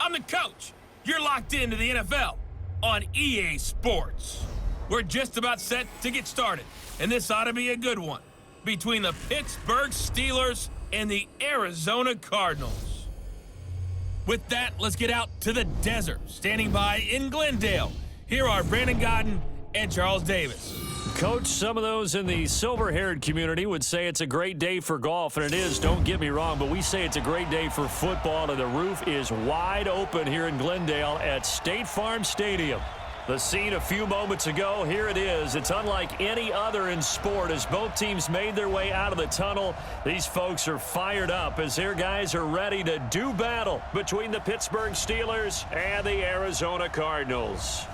I'm the coach. You're locked into the NFL on EA Sports. We're just about set to get started, and this ought to be a good one between the Pittsburgh Steelers and the Arizona Cardinals. With that, let's get out to the desert. Standing by in Glendale, here are Brandon Godden and Charles Davis. Coach, some of those in the silver-haired community would say it's a great day for golf, and it is, don't get me wrong, but we say it's a great day for football, and the roof is wide open here in Glendale at State Farm Stadium. The scene a few moments ago, here it is. It's unlike any other in sport as both teams made their way out of the tunnel. These folks are fired up as their guys are ready to do battle between the Pittsburgh Steelers and the Arizona Cardinals.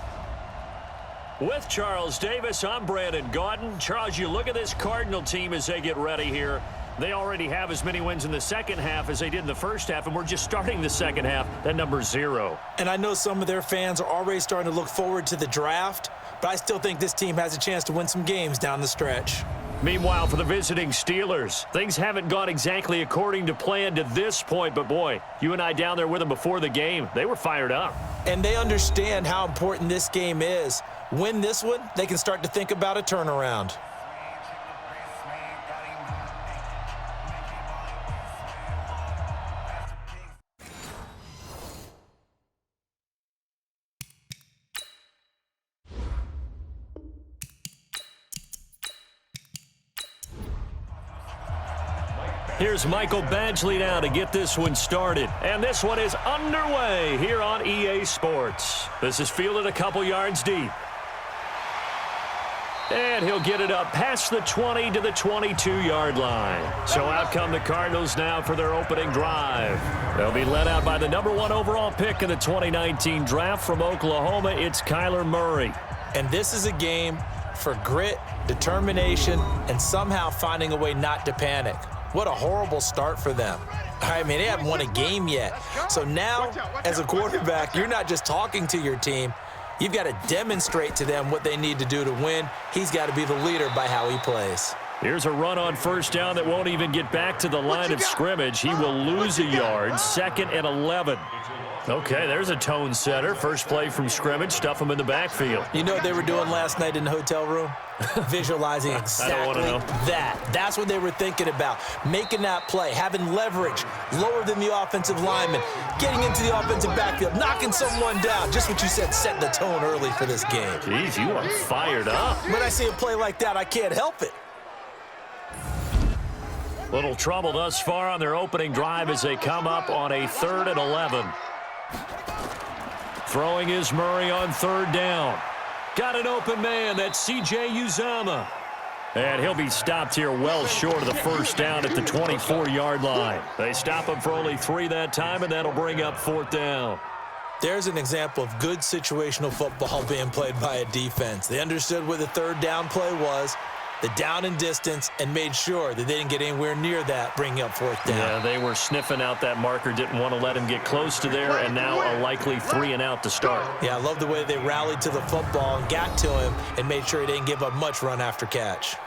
With Charles Davis, I'm Brandon Godden. Charles, you look at this Cardinal team as they get ready here. They already have as many wins in the second half as they did in the first half, and we're just starting the second half at number 0. And I know some of their fans are already starting to look forward to the draft, but I still think this team has a chance to win some games down the stretch. Meanwhile, for the visiting Steelers, things haven't gone exactly according to plan to this point, but boy, you and I down there with them before the game, they were fired up. And they understand how important this game is. Win this one, they can start to think about a turnaround. Here's Michael Badgley now to get this one started. And this one is underway here on EA Sports. This is fielded a couple yards deep. And he'll get it up past the 20 to the 22-yard line. So out come the Cardinals now for their opening drive. They'll be led out by the number 1 overall pick in the 2019 draft from Oklahoma. It's Kyler Murray. And this is a game for grit, determination, and somehow finding a way not to panic. What a horrible start for them. I mean, they haven't won a game yet. So now, as a quarterback, you're not just talking to your team. You've got to demonstrate to them what they need to do to win. He's got to be the leader by how he plays. Here's a run on first down that won't even get back to the line of scrimmage. He will lose a yard, 2nd and 11. Okay, there's a tone setter. First play from scrimmage, stuff him in the backfield. You know what they were doing last night in the hotel room? Visualizing exactly that. That's what they were thinking about. Making that play, having leverage, lower than the offensive lineman, getting into the offensive backfield, knocking someone down. Just what you said, set the tone early for this game. Jeez, you are fired up. When I see a play like that, I can't help it. Little trouble thus far on their opening drive as they come up on a 3rd and 11. Throwing is Murray on 3rd down. Got an open man. That's C.J. Uzomah. And he'll be stopped here well short of the first down at the 24-yard line. They stop him for only 3 that time, and that'll bring up 4th down. There's an example of good situational football being played by a defense. They understood what the 3rd down play was, the down and distance, and made sure that they didn't get anywhere near that, bringing up 4th down. Yeah, they were sniffing out that marker, didn't want to let him get close to there, and now a likely 3 and out to start. Yeah, I love the way they rallied to the football and got to him and made sure he didn't give up much run after catch.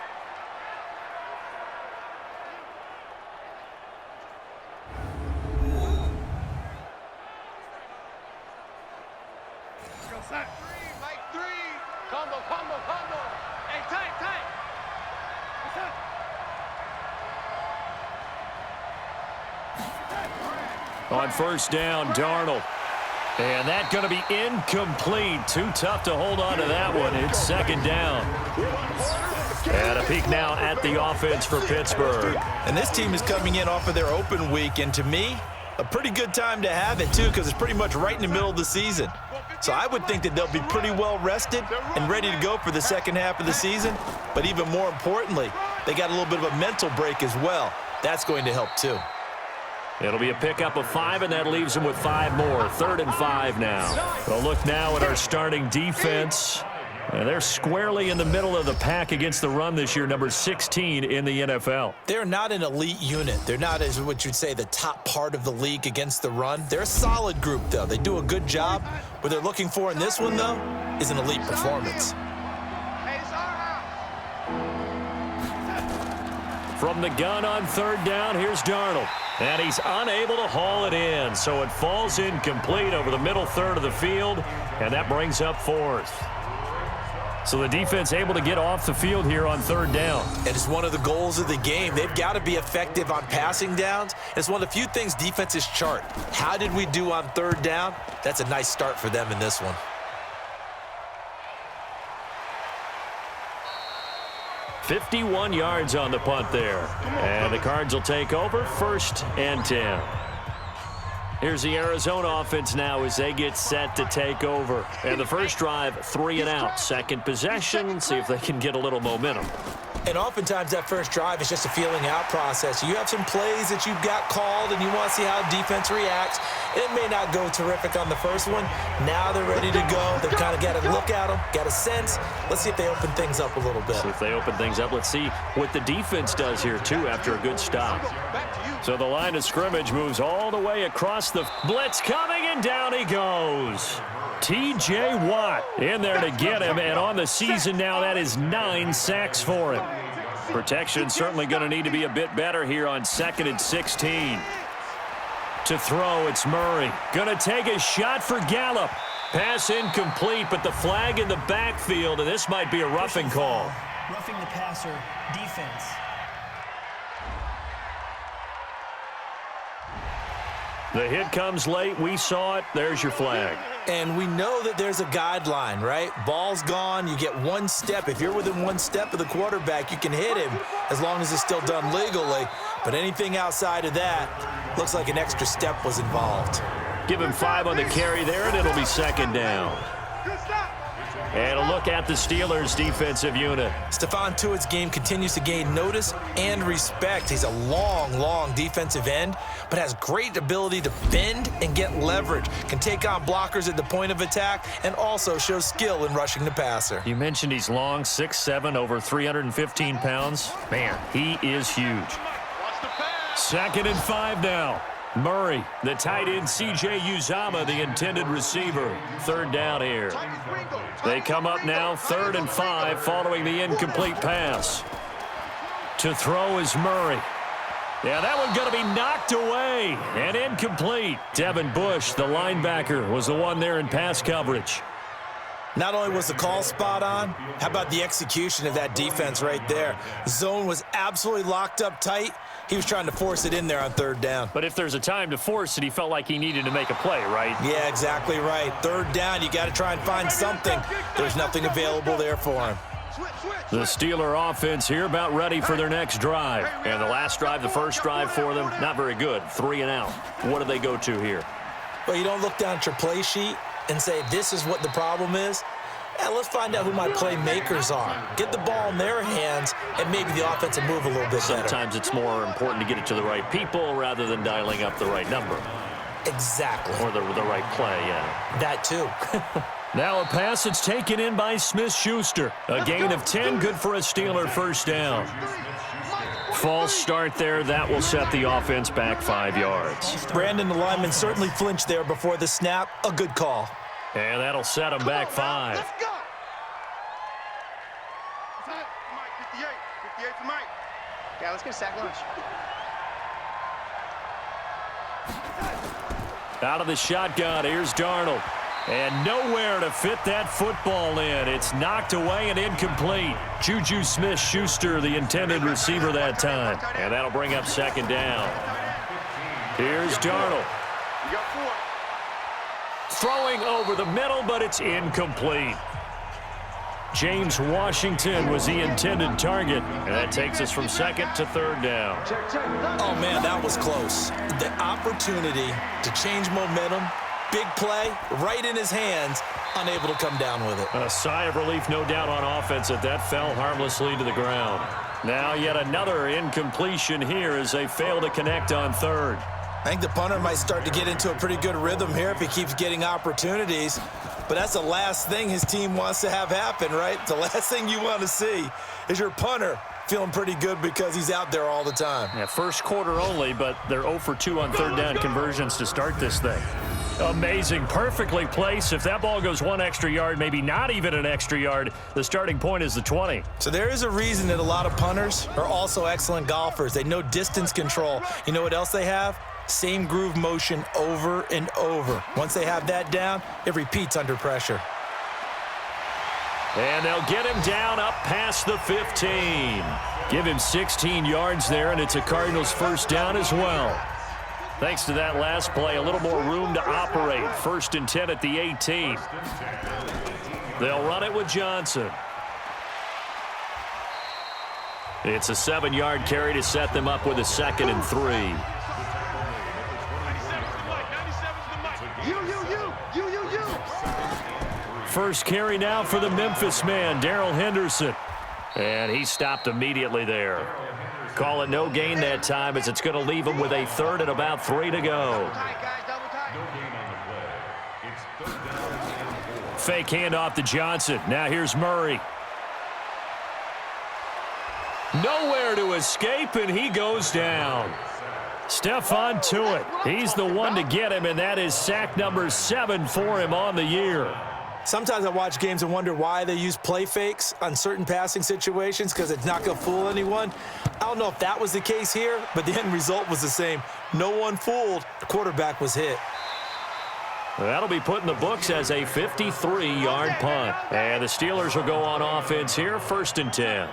On first down, Darnold. And that's going to be incomplete. Too tough to hold on to that one. It's 2nd down. And a peek now at the offense for Pittsburgh. And this team is coming in off of their open week, and to me, a pretty good time to have it, too, because it's pretty much right in the middle of the season. So I would think that they'll be pretty well rested and ready to go for the second half of the season. But even more importantly, they got a little bit of a mental break as well. That's going to help, too. It'll be a pickup of 5, and that leaves them with 5 more. 3rd and 5 now. We'll look now at our starting defense. And they're squarely in the middle of the pack against the run this year, number 16 in the NFL. They're not an elite unit. They're not, as what you'd say, the top part of the league against the run. They're a solid group, though. They do a good job. What they're looking for in this one, though, is an elite performance. From the gun on 3rd down, here's Darnold. And he's unable to haul it in, so it falls incomplete over the middle third of the field, and that brings up 4th. So the defense able to get off the field here on 3rd down. And it's one of the goals of the game. They've got to be effective on passing downs. It's one of the few things defenses chart. How did we do on 3rd down? That's a nice start for them in this one. 51 yards on the punt there. And the Cards will take over 1st and 10. Here's the Arizona offense now as they get set to take over. And the first drive, 3 and out. Second possession, see if they can get a little momentum. And oftentimes that first drive is just a feeling out process. You have some plays that you've got called and you want to see how defense reacts. It may not go terrific on the first one. Now they're ready to go. They've kind of got to look at them, got a sense. Let's see if they open things up a little bit. See if they open things up. Let's see what the defense does here, too, after a good stop. So the line of scrimmage moves all the way across the blitz coming, and down he goes. T.J. Watt in there to get him, and on the season now, that is 9 sacks for him. Protection certainly going to need to be a bit better here on 2nd and 16. To throw, it's Murray. Going to take a shot for Gallup. Pass incomplete, but the flag in the backfield, and this might be a roughing call. Roughing the passer, defense. The hit comes late. We saw it. There's your flag. And we know that there's a guideline, right? Ball's gone. You get 1 step. If you're within 1 step of the quarterback, you can hit him as long as it's still done legally. But anything outside of that, looks like an extra step was involved. Give him 5 on the carry there, and it'll be 2nd down. And a look at the Steelers' defensive unit. Stephon Tuitt's game continues to gain notice and respect. He's a long defensive end, but has great ability to bend and get leverage. Can take on blockers at the point of attack and also shows skill in rushing the passer. You mentioned he's long, 6'7", over 315 pounds. Man, he is huge. 2nd and 5 now. Murray, the tight end, C.J. Uzomah, the intended receiver. 3rd down here. They come up now, 3rd and 5, following the incomplete pass. To throw is Murray. Yeah, that one's going to be knocked away and incomplete. Devin Bush, the linebacker, was the one there in pass coverage. Not only was the call spot on, how about the execution of that defense right there? Zone was absolutely locked up tight. He was trying to force it in there on 3rd down. But if there's a time to force it, he felt like he needed to make a play, right? Yeah, exactly right. 3rd down, you got to try and find something. There's nothing available there for him. The Steeler offense here about ready for their next drive. And the last drive, the first drive for them, not very good. 3 and out. What do they go to here? Well, you don't look down at your play sheet and say, this is what the problem is. Yeah, let's find out who my playmakers are. Get the ball in their hands, and maybe the offense will move a little bit better. Sometimes it's more important to get it to the right people rather than dialing up the right number. Exactly. Or the right play, yeah. That too. Now a pass that's taken in by Smith-Schuster. A gain of 10, good for a Steeler 1st down. False start there. That will set the offense back 5 yards. Brandon, the lineman, certainly flinched there before the snap. A good call. And that'll set him back 5. Let's go. Mike, 58 for Mike. Yeah, let's get a sack lunch. Out of the shotgun, here's Darnold. And nowhere to fit that football in. It's knocked away and incomplete. Juju Smith-Schuster, the intended receiver that time. And that'll bring up 2nd down. Here's Darnold. You got 4. Throwing over the middle, but it's incomplete. James Washington was the intended target, and that takes us from 2nd to 3rd down. Oh, man, that was close. The opportunity to change momentum, big play, right in his hands, unable to come down with it. A sigh of relief, no doubt, on offense that fell harmlessly to the ground. Now yet another incompletion here as they fail to connect on 3rd. I think the punter might start to get into a pretty good rhythm here if he keeps getting opportunities. But that's the last thing his team wants to have happen, right? The last thing you want to see is your punter feeling pretty good because he's out there all the time. Yeah, first quarter only, but they're 0 for 2 on 3rd down conversions to start this thing. Amazing. Perfectly placed. If that ball goes 1 extra yard, maybe not even an extra yard, the starting point is the 20. So there is a reason that a lot of punters are also excellent golfers. They know distance control. You know what else they have? Same groove motion over and over. Once they have that down, it repeats under pressure. And they'll get him down up past the 15. Give him 16 yards there, and it's a Cardinals first down as well. Thanks to that last play, a little more room to operate. 1st and 10 at the 18. They'll run it with Johnson. It's a 7-yard carry to set them up with a 2nd and 3. First carry now for the Memphis man, Darrell Henderson. And he stopped immediately there. Call it no gain that time as it's going to leave him with a 3rd and about 3 to go. Fake handoff to Johnson. Now here's Murray. Nowhere to escape, and he goes down. Stephon Tuitt. He's the one to get him, and that is sack number 7 for him on the year. Sometimes I watch games and wonder why they use play fakes on certain passing situations because it's not going to fool anyone. I don't know if that was the case here, but the end result was the same. No one fooled. The quarterback was hit. That'll be put in the books as a 53-yard punt. And the Steelers will go on offense here, 1st and 10.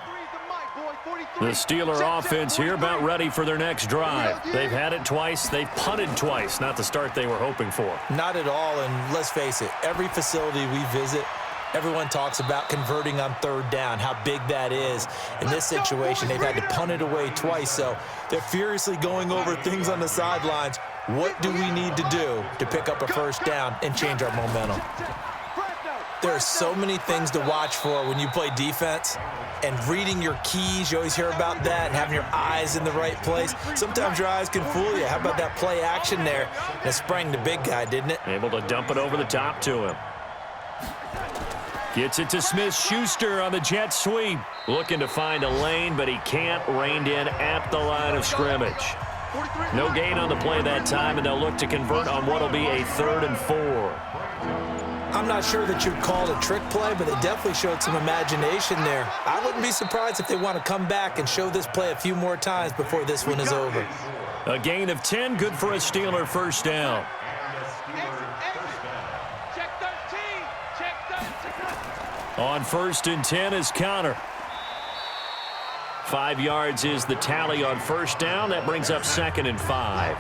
The Steeler offense here about ready for their next drive. They've had it twice. They've punted twice. Not the start they were hoping for. Not at all, and let's face it, every facility we visit, everyone talks about converting on 3rd down, how big that is. In this situation, they've had to punt it away twice, so they're furiously going over things on the sidelines. What do we need to do to pick up a 1st down and change our momentum? There are so many things to watch for when you play defense. And reading your keys, you always hear about that, and having your eyes in the right place. Sometimes your eyes can fool you. How about that play action there? And it sprang the big guy, didn't it? Able to dump it over the top to him. Gets it to Smith-Schuster on the jet sweep. Looking to find a lane, but he can't. Reined in at the line of scrimmage. No gain on the play that time, and they'll look to convert on what will be a 3rd and 4. I'm not sure that you'd call it a trick play, but they definitely showed some imagination there. I wouldn't be surprised if they want to come back and show this play a few more times before this one is over. A gain of 10, good for a Steeler first down. On 1st and 10 is Connor. 5 yards is the tally on 1st down. That brings up 2nd and 5.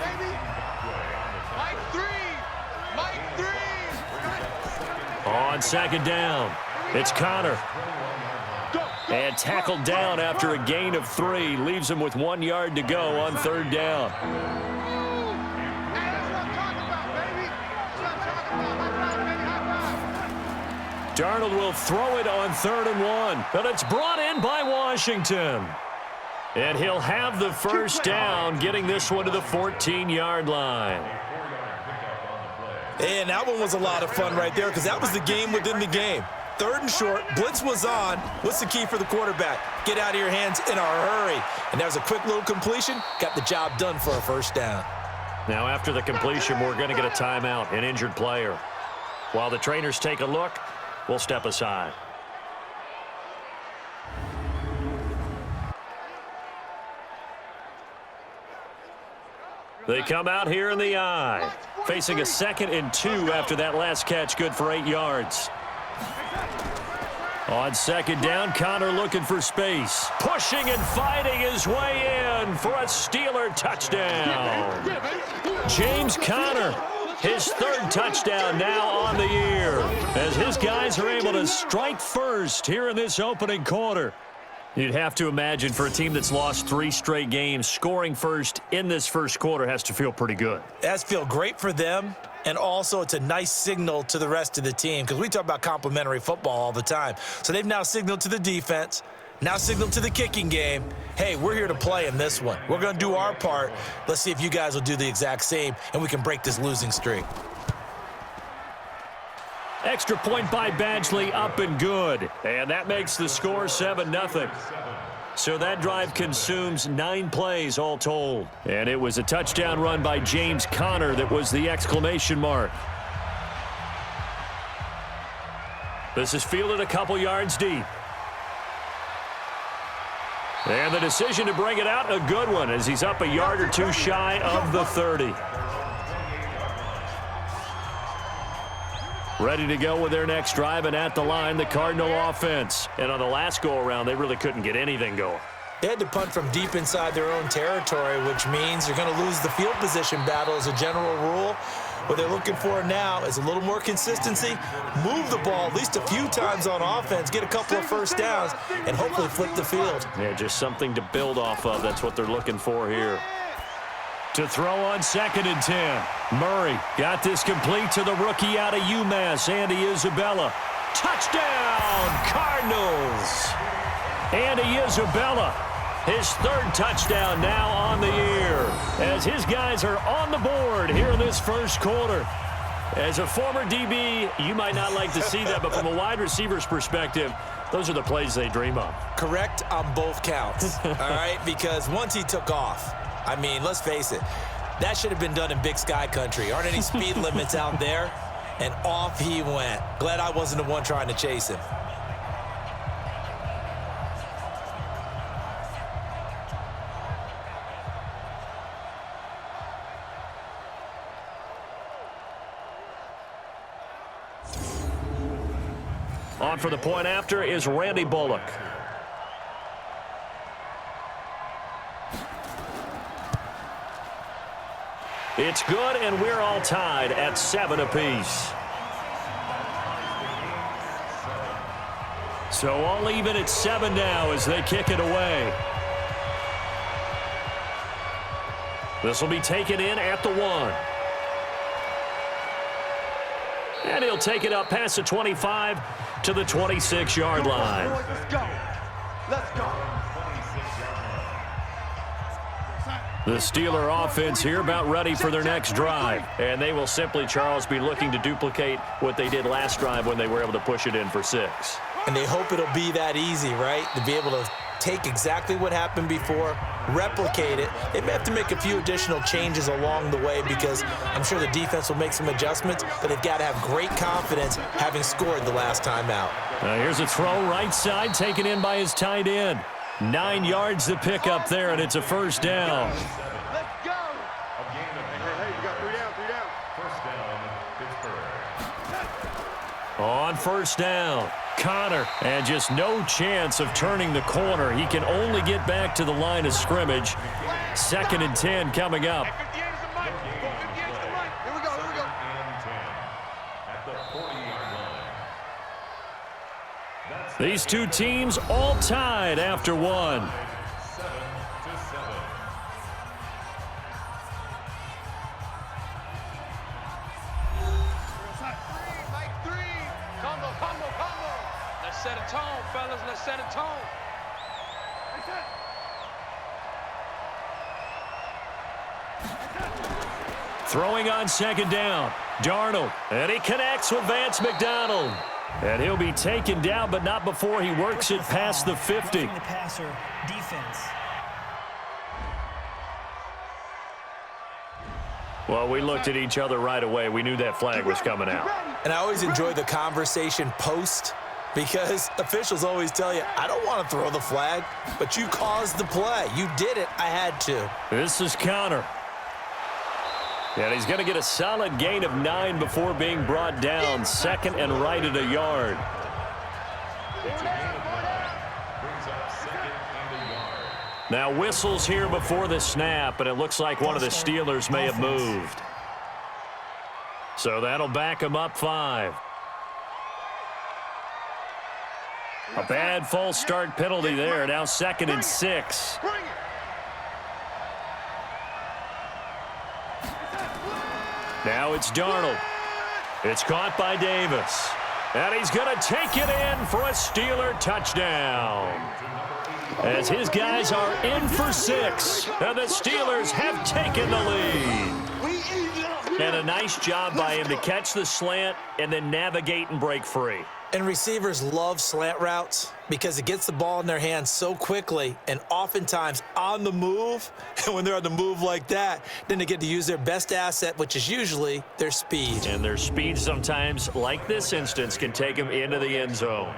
On 2nd down, it's Connor. And tackled down after a gain of 3. Leaves him with 1 yard to go on 3rd down. Darnold will throw it on 3rd and 1. But it's brought in by Washington. And he'll have the first down, getting this one to the 14-yard line. And that one was a lot of fun right there because that was the game within the game. 3rd and short, blitz was on. What's the key for the quarterback? Get out of your hands in a hurry. And there's a quick little completion. Got the job done for a 1st down. Now after the completion, we're going to get a timeout, an injured player. While the trainers take a look, we'll step aside. They come out here in the eye, facing a 2nd and 2 after that last catch, good for 8 yards. On 2nd down, Connor looking for space. Pushing and fighting his way in for a Steeler touchdown. James Conner, his 3rd touchdown now on the year, as his guys are able to strike first here in this opening quarter. You'd have to imagine for a team that's lost 3 straight games, scoring first in this first quarter has to feel pretty good. It has to feel great for them, and also it's a nice signal to the rest of the team because we talk about complimentary football all the time. So they've now signaled to the defense, now signaled to the kicking game, hey, we're here to play in this one. We're going to do our part. Let's see if you guys will do the exact same, and we can break this losing streak. Extra point by Badgley, up and good. And that makes the score 7-0. So that drive consumes 9 plays all told. And it was a touchdown run by James Conner that was the exclamation mark. This is fielded a couple yards deep. And the decision to bring it out, a good one, as he's up a yard or two shy of the 30. Ready to go with their next drive, and at the line, the Cardinal offense. And on the last go-around, they really couldn't get anything going. They had to punt from deep inside their own territory, which means you're going to lose the field position battle as a general rule. What they're looking for now is a little more consistency, move the ball at least a few times on offense, get a couple of first downs, and hopefully flip the field. Yeah, just something to build off of. That's what they're looking for here. To throw on 2nd and 10. Murray got this complete to the rookie out of UMass, Andy Isabella. Touchdown, Cardinals! Andy Isabella, his 3rd touchdown now on the year, as his guys are on the board here in this first quarter. As a former DB, you might not like to see that, but from a wide receiver's perspective, those are the plays they dream of. Correct on both counts, all right? Because once he took off, I mean, let's face it, that should have been done in Big Sky country. Aren't any speed limits out there? And off he went. Glad I wasn't the one trying to chase him. On for the point after is Randy Bullock. It's good, and we're all tied at 7 apiece. So all even at 7 now as they kick it away. This will be taken in at the 1. And he'll take it up past the 25 to the 26-yard line. Let's go. Let's go. The Steeler offense here about ready for their next drive. And they will simply, Charles, be looking to duplicate what they did last drive when they were able to push it in for 6. And they hope it'll be that easy, right? To be able to take exactly what happened before, replicate it. They may have to make a few additional changes along the way because I'm sure the defense will make some adjustments, but they've got to have great confidence having scored the last time out. Here's a throw right side taken in by his tight end. 9 yards to pick up there, and it's a first down. Let's go. Hey, you got 3 down, 3 down. First down, Pittsburgh. On first down, Connor, and just no chance of turning the corner. He can only get back to the line of scrimmage. 2nd and 10 coming up. 58 is the mic. 58 is the mic. Here we go, here we go. At the 40-yard line. These two teams all tied after 1. 7-7. Combo. Let's set a tone, fellas. Let's set a tone. Throwing on 2nd down, Darnold, and he connects with Vance McDonald. And he'll be taken down, but not before he works it past the 50. The passer defense. Well, we looked at each other right away. We knew that flag was coming out. And I always enjoy the conversation post because officials always tell you, I don't want to throw the flag, but you caused the play. You did it. I had to. This is Connor. And he's going to get a solid gain of 9 before being brought down. 2nd and right at a yard. It's a gain of 9. Brings up 2nd and a yard. Now whistles here before the snap, and it looks like one of the Steelers may have moved. So that'll back him up 5. A bad false start penalty there. Now 2nd and 6. Bring it. Now it's Darnold. It's caught by Davis. And he's going to take it in for a Steeler touchdown. As his guys are in for 6. And the Steelers have taken the lead. And a nice job by him to catch the slant and then navigate and break free. And receivers love slant routes because it gets the ball in their hands so quickly and oftentimes on the move. And when they're on the move like that, then they get to use their best asset, which is usually their speed. And their speed sometimes, like this instance, can take them into the end zone.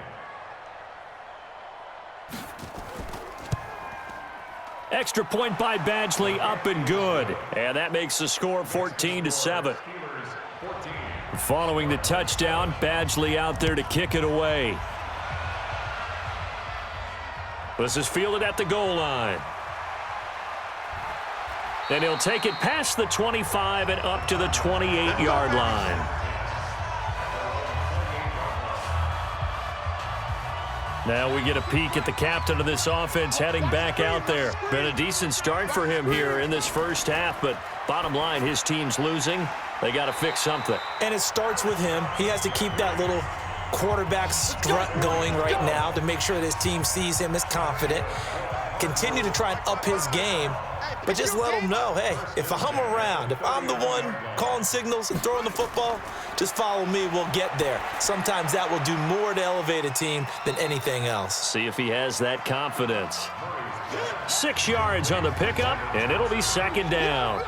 Extra point by Badgley, up and good. And that makes the score 14-7. Following the touchdown, Badgley out there to kick it away. This is fielded at the goal line. And he'll take it past the 25 and up to the 28-yard line. Now we get a peek at the captain of this offense heading back out there. Been a decent start for him here in this first half, but bottom line, his team's losing. They got to fix something. And it starts with him. He has to keep that little quarterback strut going right now to make sure that his team sees him as confident. Continue to try and up his game, but just let him know, hey, if I'm around, if I'm the one calling signals and throwing the football, just follow me, we'll get there. Sometimes that will do more to elevate a team than anything else. See if he has that confidence. 6 yards on the pickup, and it'll be second down.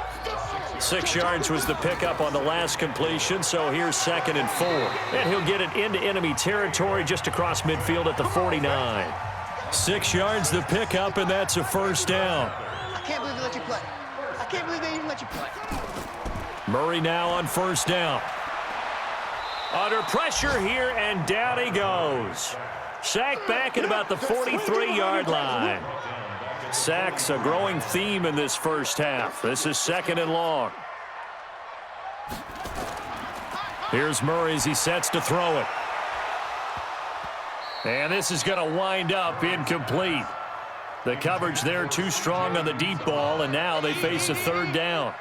6 yards was the pickup on the last completion, so here's 2nd and 4. And he'll get it into enemy territory just across midfield at the 49. 6 yards the pickup, and that's a first down. I can't believe they let you play. I can't believe they even let you play. Murray now on first down. Under pressure here, and down he goes. Sacked back at about the 43-yard line. Sacks a growing theme in this first half. This is 2nd and long. Here's Murray as he sets to throw it. And this is going to wind up incomplete. The coverage there too strong on the deep ball, and now they face a third down.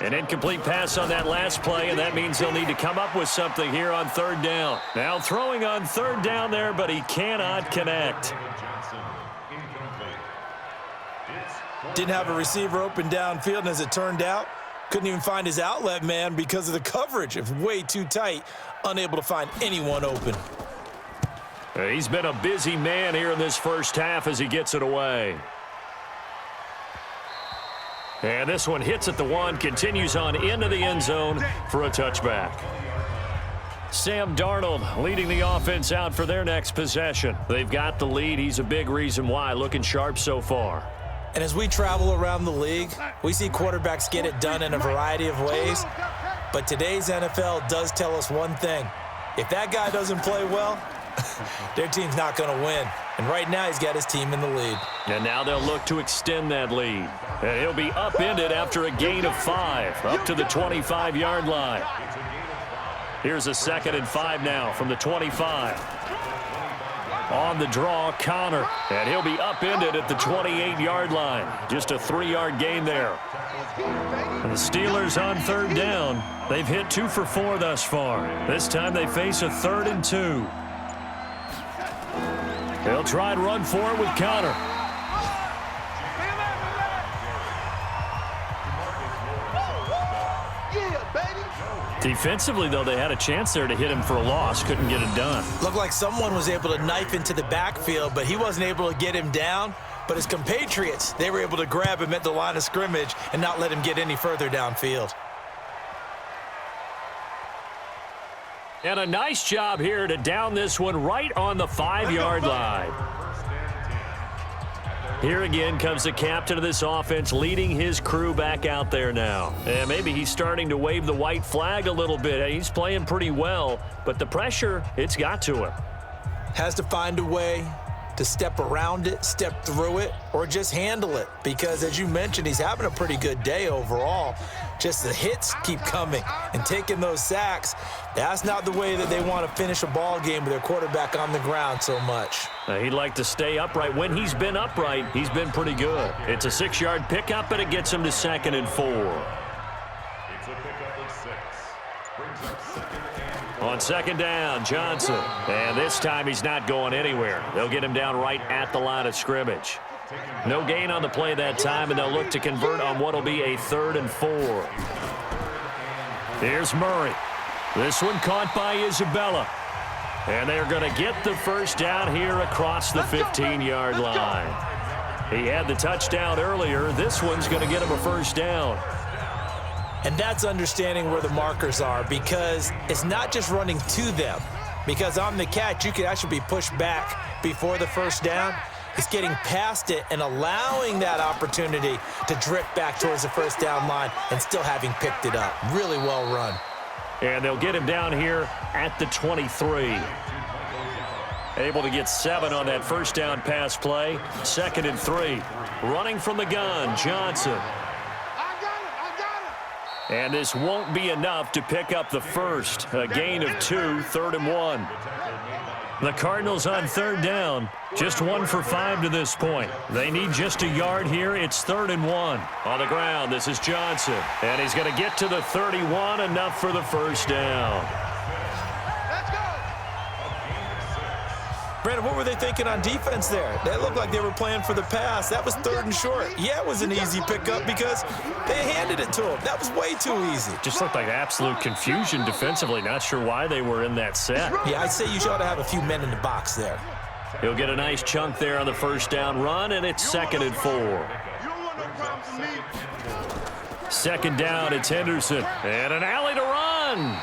An incomplete pass on that last play, and that means they'll need to come up with something here on third down. Now throwing on third down there, but he cannot connect. Didn't have a receiver open downfield, and as it turned out, couldn't even find his outlet man because of the coverage. It's way too tight, unable to find anyone open. He's been a busy man here in this first half as he gets it away. And this one hits at the 1, continues on into the end zone for a touchback. Sam Darnold leading the offense out for their next possession. They've got the lead. He's a big reason why. Looking sharp so far. And as we travel around the league, we see quarterbacks get it done in a variety of ways. But today's NFL does tell us one thing. If that guy doesn't play well, their team's not going to win. And right now he's got his team in the lead. And now they'll look to extend that lead. And he'll be upended after a gain of 5 up to the 25-yard line. Here's a 2nd and 5 now from the 25. On the draw, Connor, and he'll be upended at the 28-yard line. Just a 3-yard gain there. And the Steelers on third down. They've hit 2 for 4 thus far. This time they face a 3rd and 2. They'll try and run for it with Connor. Defensively, though, they had a chance there to hit him for a loss. Couldn't get it done. Looked like someone was able to knife into the backfield, but he wasn't able to get him down. But his compatriots, they were able to grab him at the line of scrimmage and not let him get any further downfield. And a nice job here to down this one right on the 5-yard line. Here again comes the captain of this offense leading his crew back out there now. And maybe he's starting to wave the white flag a little bit. He's playing pretty well, but the pressure, it's got to him. Has to find a way to step around it, step through it, or just handle it. Because as you mentioned, he's having a pretty good day overall. Just the hits keep coming and taking those sacks. That's not the way that they want to finish a ball game with their quarterback on the ground so much. He'd like to stay upright. When he's been upright, he's been pretty good. It's a 6-yard pickup, and it gets him to 2nd and 4. It's a pickup of 6. Brings up 2nd and On 2nd down, Johnson. And this time he's not going anywhere. They'll get him down right at the line of scrimmage. No gain on the play that time, and they'll look to convert on what will be a 3rd and 4. Here's Murray. This one caught by Isabella. And they're going to get the first down here across the 15-yard line. He had the touchdown earlier. This one's going to get him a first down. And that's understanding where the markers are, because it's not just running to them. Because on the catch, you could actually be pushed back before the first down. It's getting past it and allowing that opportunity to drift back towards the first down line and still having picked it up. Really well run. And they'll get him down here at the 23. Able to get 7 on that first down pass play. 2nd and 3. Running from the gun, Johnson. And this won't be enough to pick up the first. A gain of 2, 3rd and 1. The Cardinals on 3rd down. Just 1 for 5 to this point. They need just a yard here. It's 3rd and 1. On the ground, this is Johnson. And he's going to get to the 31, enough for the first down. Brandon, what were they thinking on defense there? They looked like they were playing for the pass. That was 3rd and short. Yeah, it was an easy pickup because they handed it to him. That was way too easy. Just looked like absolute confusion defensively. Not sure why they were in that set. Yeah, I'd say you ought to have a few men in the box there. He'll get a nice chunk there on the first down run, and it's 2nd and 4. 2nd down, it's Henderson. And an alley to run.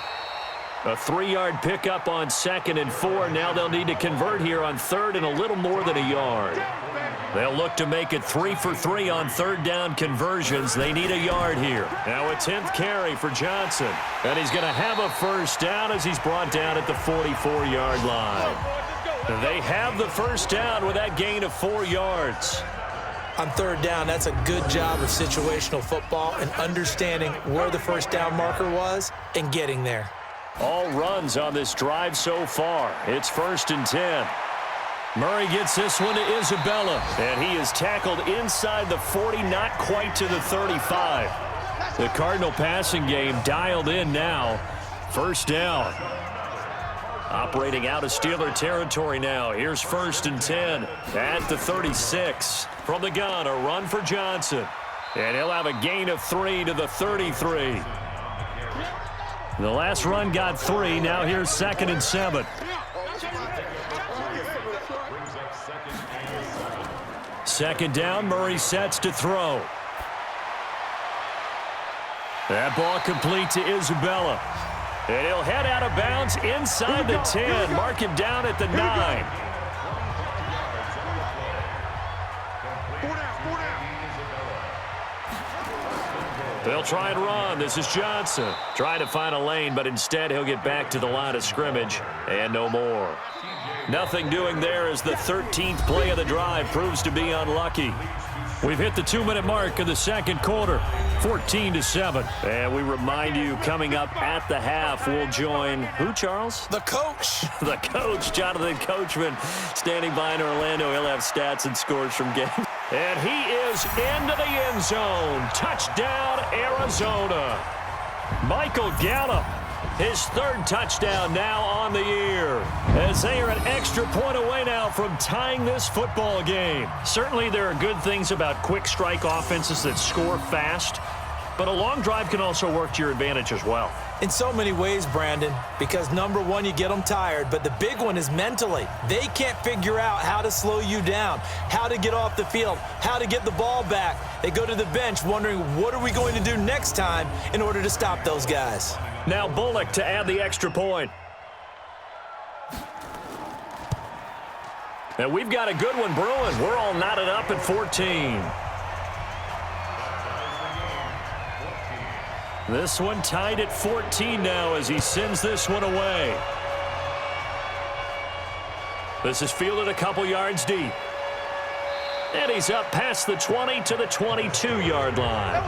A 3-yard pickup on 2nd and 4. Now they'll need to convert here on 3rd and a little more than a yard. They'll look to make it 3 for 3 on 3rd down conversions. They need a yard here. Now a 10th carry for Johnson. And he's going to have a first down as he's brought down at the 44-yard line. They have the first down with that gain of 4 yards. On 3rd down, that's a good job of situational football and understanding where the first down marker was and getting there. All runs on this drive so far. It's 1st and 10. Murray gets this one to Isabella, and he is tackled inside the 40, not quite to the 35. The Cardinal passing game dialed in now. First down. Operating out of Steeler territory now. Here's 1st and 10 at the 36. From the gun, a run for Johnson. And he'll have a gain of 3 to the 33. The last run got 3. Now here's 2nd and 7. 2nd down, Murray sets to throw. That ball complete to Isabella. And he'll head out of bounds inside the 10. Mark him down at the 9. They'll try and run. This is Johnson. Trying to find a lane, but instead he'll get back to the line of scrimmage and no more. Nothing doing there as the 13th play of the drive proves to be unlucky. We've hit the 2-minute mark of the 2nd quarter, 14-7. And we remind you, coming up at the half, we'll join who, Charles? The coach. The coach, Jonathan Coachman, standing by in Orlando. He'll have stats and scores from games. And he is into the end zone. Touchdown, Arizona. Michael Gallup, his 3rd touchdown now on the year, as they are an extra point away now from tying this football game. Certainly there are good things about quick strike offenses that score fast, but a long drive can also work to your advantage as well. In so many ways, Brandon, because number one, you get them tired, but the big one is mentally. They can't figure out how to slow you down, how to get off the field, how to get the ball back. They go to the bench wondering, what are we going to do next time in order to stop those guys? Now Bullock to add the extra point. And we've got a good one brewing. We're all knotted up at 14. This one tied at 14 now as he sends this one away. This is fielded a couple yards deep. And he's up past the 20 to the 22-yard line.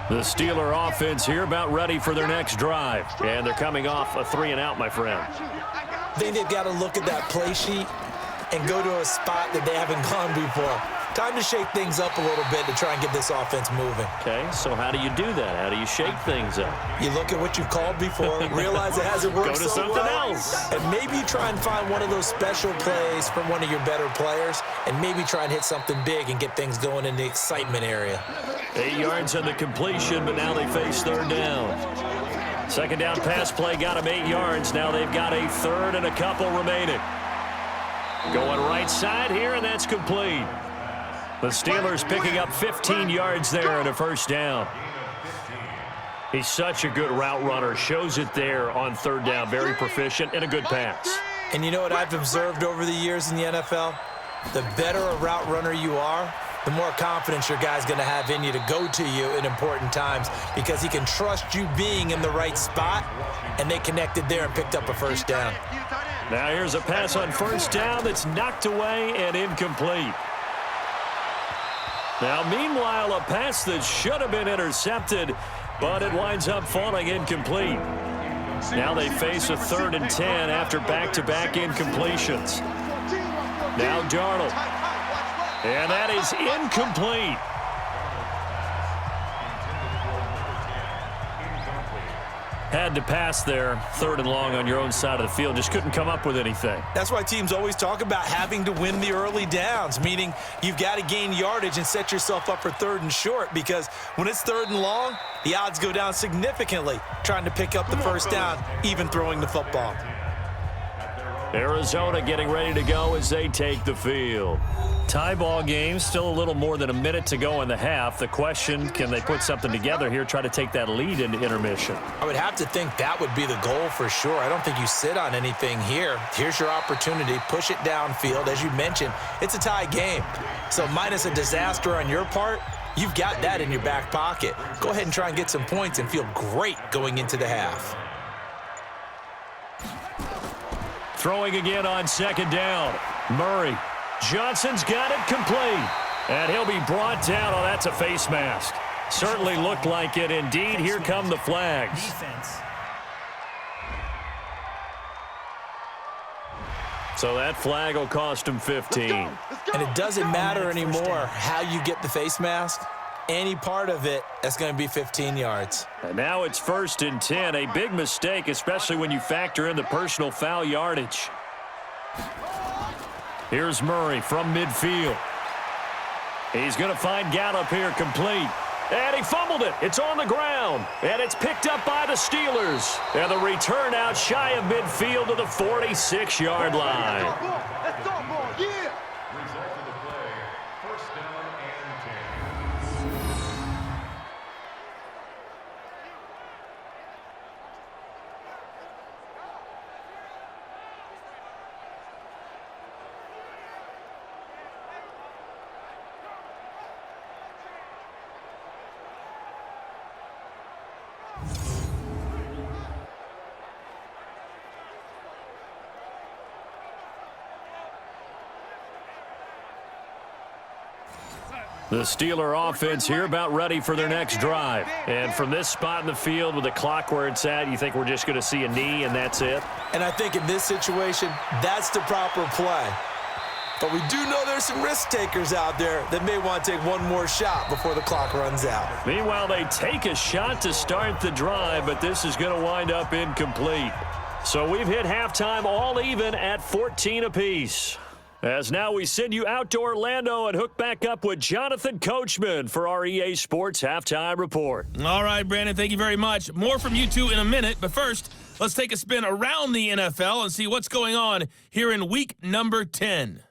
The Steeler offense here about ready for their next drive. And they're coming off a 3-and-out, my friend. I think they've got to look at that play sheet and go to a spot that they haven't gone before. Time to shake things up a little bit to try and get this offense moving. Okay, so how do you do that? How do you shake things up? You look at what you've called before, realize it hasn't worked Go to so something well, else. and maybe you try and find one of those special plays from one of your better players, and maybe try and hit something big and get things going in the excitement area. 8 yards on the completion, but now they face third down. Second down pass play got them 8 yards. Now they've got a third and a couple remaining. Going right side here, and that's complete. The Steelers picking up 15 yards there and a first down. He's such a good route runner. Shows it there on third down. Very proficient and a good pass. And you know what I've observed over the years in the NFL? The better a route runner you are, the more confidence your guy's going to have in you to go to you in important times because he can trust you being in the right spot, and they connected there and picked up a first down. Now here's a pass on first down that's knocked away and incomplete. Now, meanwhile, a pass that should have been intercepted, but it winds up falling incomplete. Now they face a 3rd and 10 after back-to-back incompletions. Now Darnold. And that is incomplete. Had to pass there, 3rd and long on your own side of the field. Just couldn't come up with anything. That's why teams always talk about having to win the early downs, meaning you've got to gain yardage and set yourself up for 3rd and short, because when it's 3rd and long, the odds go down significantly trying to pick up the first down, even throwing the football. Arizona getting ready to go as they take the field. Tie ball game, still a little more than a minute to go in the half. The question, can they put something together here, try to take that lead into intermission? I would have to think that would be the goal for sure. I don't think you sit on anything here. Here's your opportunity. Push it downfield. As you mentioned, it's a tie game. So minus a disaster on your part, you've got that in your back pocket. Go ahead and try and get some points and feel great going into the half. Throwing again on second down. Murray. Johnson's got it complete. And he'll be brought down. Oh, that's a face mask. Certainly looked like it. Indeed, here come the flags. Defense. So that flag will cost him 15. And it doesn't matter anymore how you get the face mask. Any part of it, that's going to be 15 yards. And now it's 1st and 10. A big mistake, especially when you factor in the personal foul yardage. Here's Murray from midfield. He's going to find Gallup here complete. And he fumbled it. It's on the ground. And it's picked up by the Steelers. And the return out shy of midfield to the 46-yard line. That's dog ball, yeah. Result of the play, first down and 10. The Steeler offense here about ready for their next drive. And from this spot in the field with the clock where it's at, you think we're just going to see a knee and that's it? And I think in this situation, that's the proper play. But we do know there's some risk takers out there that may want to take one more shot before the clock runs out. Meanwhile, they take a shot to start the drive, but this is going to wind up incomplete. So we've hit halftime all even at 14 apiece. As now we send you out to Orlando and hook back up with Jonathan Coachman for our EA Sports Halftime Report. All right, Brandon, thank you very much. More from you two in a minute, but first, let's take a spin around the NFL and see what's going on here in week number 10.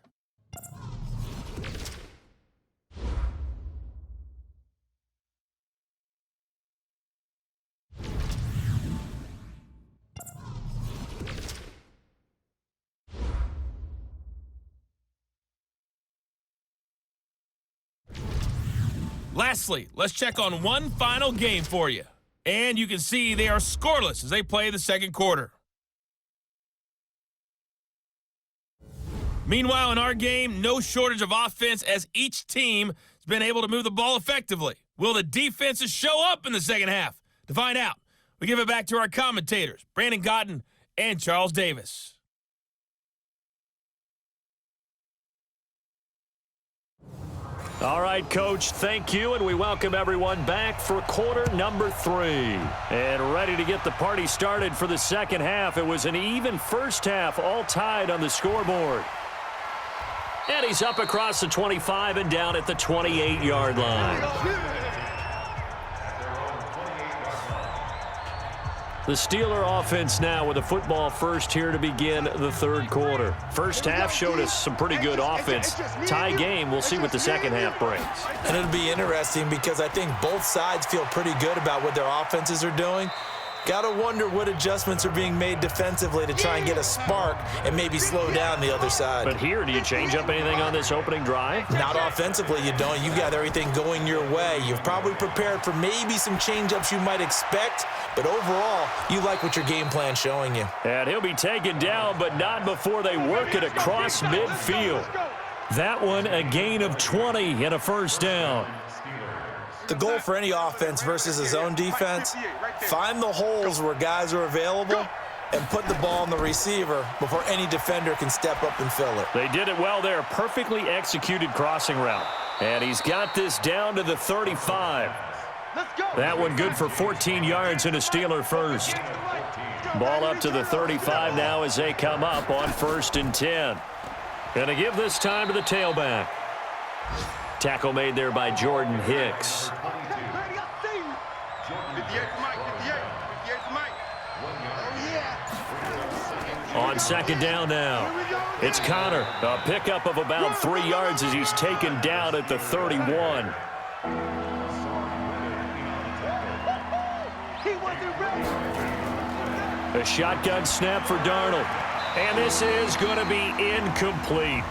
Lastly, let's check on one final game for you. And you can see they are scoreless as they play the second quarter. Meanwhile, in our game, no shortage of offense as each team has been able to move the ball effectively. Will the defenses show up in the second half? To find out, we give it back to our commentators, Brandon Cotton and Charles Davis. All right, Coach, thank you, and we welcome everyone back for quarter number 3. And ready to get the party started for the second half. It was an even first half, all tied on the scoreboard. And he's up across the 25 and down at the 28-yard line. The Steeler offense now with a football first here to begin the third quarter. First half showed us some pretty good offense. Tie game, we'll see what the second half brings. And it'll be interesting because I think both sides feel pretty good about what their offenses are doing. Got to wonder what adjustments are being made defensively to try and get a spark and maybe slow down the other side. But here, do you change up anything on this opening drive? Not offensively, you don't. You've got everything going your way. You've probably prepared for maybe some change-ups you might expect, but overall, you like what your game plan's showing you. And he'll be taken down, but not before they work it across midfield. That one, a gain of 20 and a first down. The goal for any offense versus his own defense, find the holes where guys are available and put the ball on the receiver before any defender can step up and fill it. They did it well there. Perfectly executed crossing route. And he's got this down to the 35. That one good for 14 yards and a Steeler first. Ball up to the 35 now as they come up on 1st and 10. Gonna give this time to the tailback. Tackle made there by Jordan Hicks. On second down now, it's Connor. A pickup of about 3 yards as he's taken down at the 31. A shotgun snap for Darnold. And this is going to be incomplete.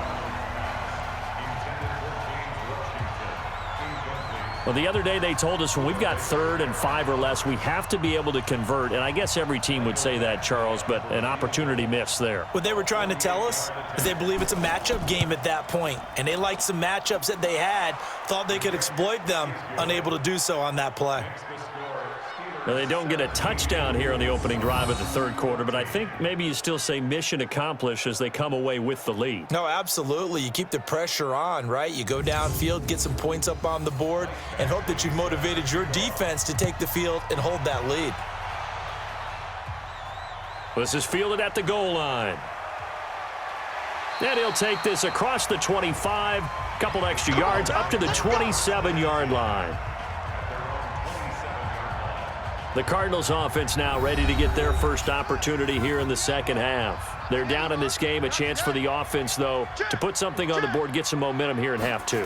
Well, the other day they told us when we've got 3rd and 5 or less, we have to be able to convert. And I guess every team would say that, Charles, but an opportunity missed there. What they were trying to tell us is they believe it's a matchup game at that point. And they liked some matchups that they had, thought they could exploit them, unable to do so on that play. Now, they don't get a touchdown here on the opening drive of the third quarter, but I think maybe you still say mission accomplished as they come away with the lead. No, absolutely. You keep the pressure on, right? You go downfield, get some points up on the board, and hope that you've motivated your defense to take the field and hold that lead. This is fielded at the goal line. And he'll take this across the 25, couple extra yards, up to the 27-yard line. The Cardinals offense now ready to get their first opportunity here in the second half. They're down in this game. A chance for the offense, though, to put something on the board, get some momentum here in half 2.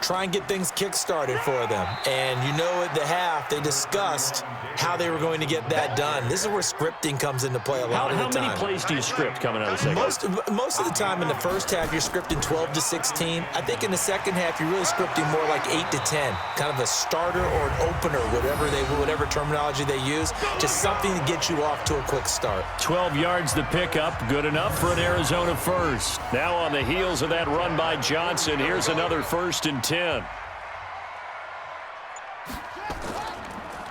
Try and get things kick-started for them. And you know at the half, they discussed how they were going to get that done. This is where scripting comes into play a lot of the time. How many plays do you script coming out of the second half? Most of the time in the first half, you're scripting 12 to 16. I think in the second half, you're really scripting more like 8 to 10. Kind of a starter or an opener, whatever terminology they use. Just something to get you off to a quick start. 12 yards the pickup. Good enough for an Arizona first. Now on the heels of that run by Johnson, here's another 1st and 10.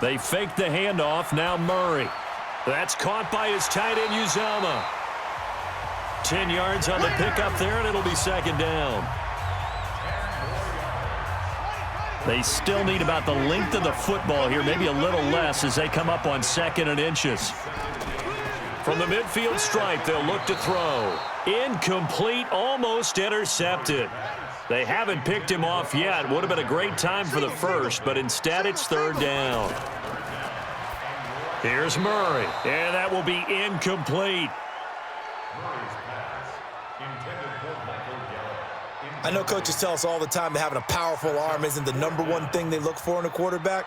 They fake the handoff. Now Murray. That's caught by his tight end, Uzama. 10 yards on the pickup there, and it'll be second down. They still need about the length of the football here, maybe a little less as they come up on 2nd and inches. From the midfield stripe, they'll look to throw. Incomplete, almost intercepted. They haven't picked him off yet. Would have been a great time for the first, but instead it's 3rd down. Here's Murray, and that will be incomplete. I know coaches tell us all the time that having a powerful arm isn't the #1 thing they look for in a quarterback.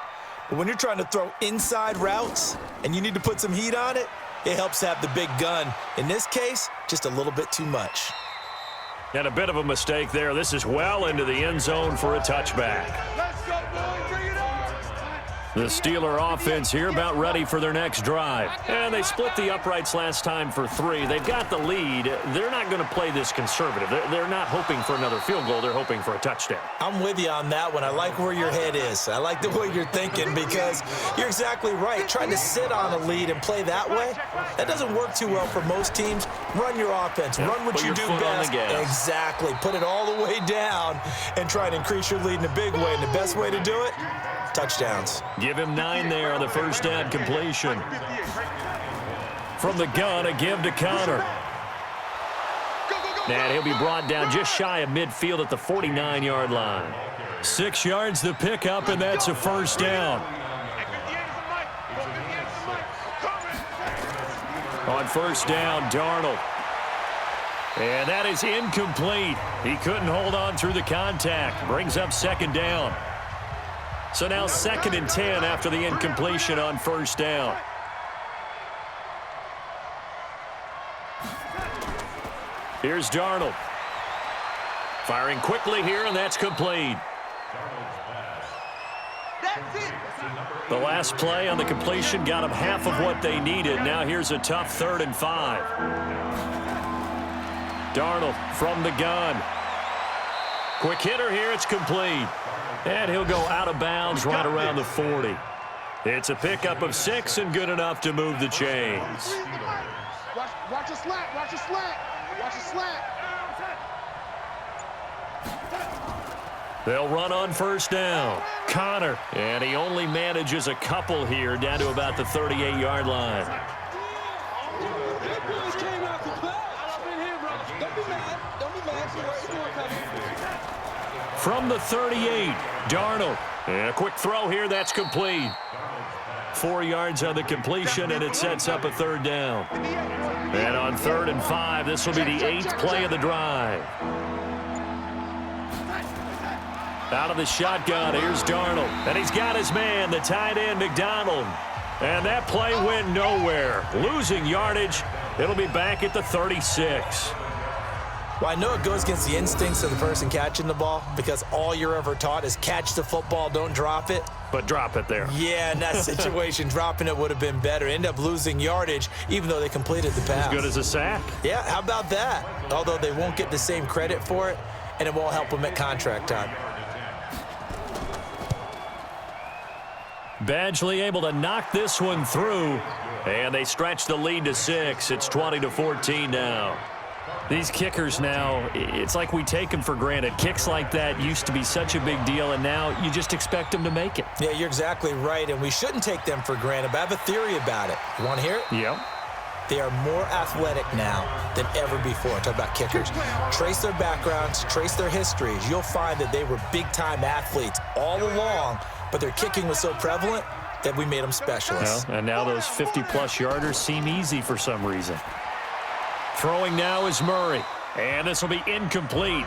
But when you're trying to throw inside routes and you need to put some heat on it, it helps have the big gun. In this case, just a little bit too much. And a bit of a mistake there. This is well into the end zone for a touchback. The Steeler offense here about ready for their next drive. And they split the uprights last time for 3. They've got the lead. They're not going to play this conservative. They're not hoping for another field goal. They're hoping for a touchdown. I'm with you on that one. I like where your head is. I like the way you're thinking because you're exactly right. Trying to sit on a lead and play that way, that doesn't work too well for most teams. Run your offense. Yep. Run what Put you your do foot on best. the gas. Exactly. Put it all the way down and try and increase your lead in a big way. And the best way to do it, touchdowns. Give him 9 there on the first down completion. From the gun, a give to Connor. And he'll be brought down just shy of midfield at the 49-yard line. 6 yards the pickup, and that's a first down. On first down, Darnold. And that is incomplete. He couldn't hold on through the contact. Brings up second down. So now 2nd and 10 after the incompletion on first down. Here's Darnold. Firing quickly here, and that's complete. The last play on the completion got them half of what they needed. Now here's a tough 3rd and 5. Darnold from the gun. Quick hitter here, it's complete. And he'll go out of bounds right around the 40. It's a pickup of 6 and good enough to move the chains. Watch a slant, watch a slant, watch a slant. They'll run on first down. Connor, and he only manages a couple here down to about the 38-yard line. From the 38, Darnold. And a quick throw here, that's complete. 4 yards on the completion, and it sets up a 3rd down. And on 3rd and 5, this will be the 8th play of the drive. Out of the shotgun, here's Darnold. And he's got his man, the tight end, McDonald. And that play went nowhere. Losing yardage. It'll be back at the 36. Well, I know it goes against the instincts of the person catching the ball because all you're ever taught is catch the football, don't drop it. But drop it there. Yeah, in that situation, dropping it would have been better. End up losing yardage, even though they completed the pass. As good as a sack. Yeah, how about that? Although they won't get the same credit for it, and it won't help them at contract time. Badgley able to knock this one through, and they stretch the lead to 6. It's 20-14 now. These kickers now, it's like we take them for granted. Kicks like that used to be such a big deal, and now you just expect them to make it. Yeah, you're exactly right, and we shouldn't take them for granted, but I have a theory about it. You want to hear it? Yep. They are more athletic now than ever before. Talk about kickers. Trace their backgrounds, trace their histories. You'll find that they were big-time athletes all along, but their kicking was so prevalent that we made them specialists. Well, and now those 50-plus yarders seem easy for some reason. Throwing now is Murray, and this will be incomplete.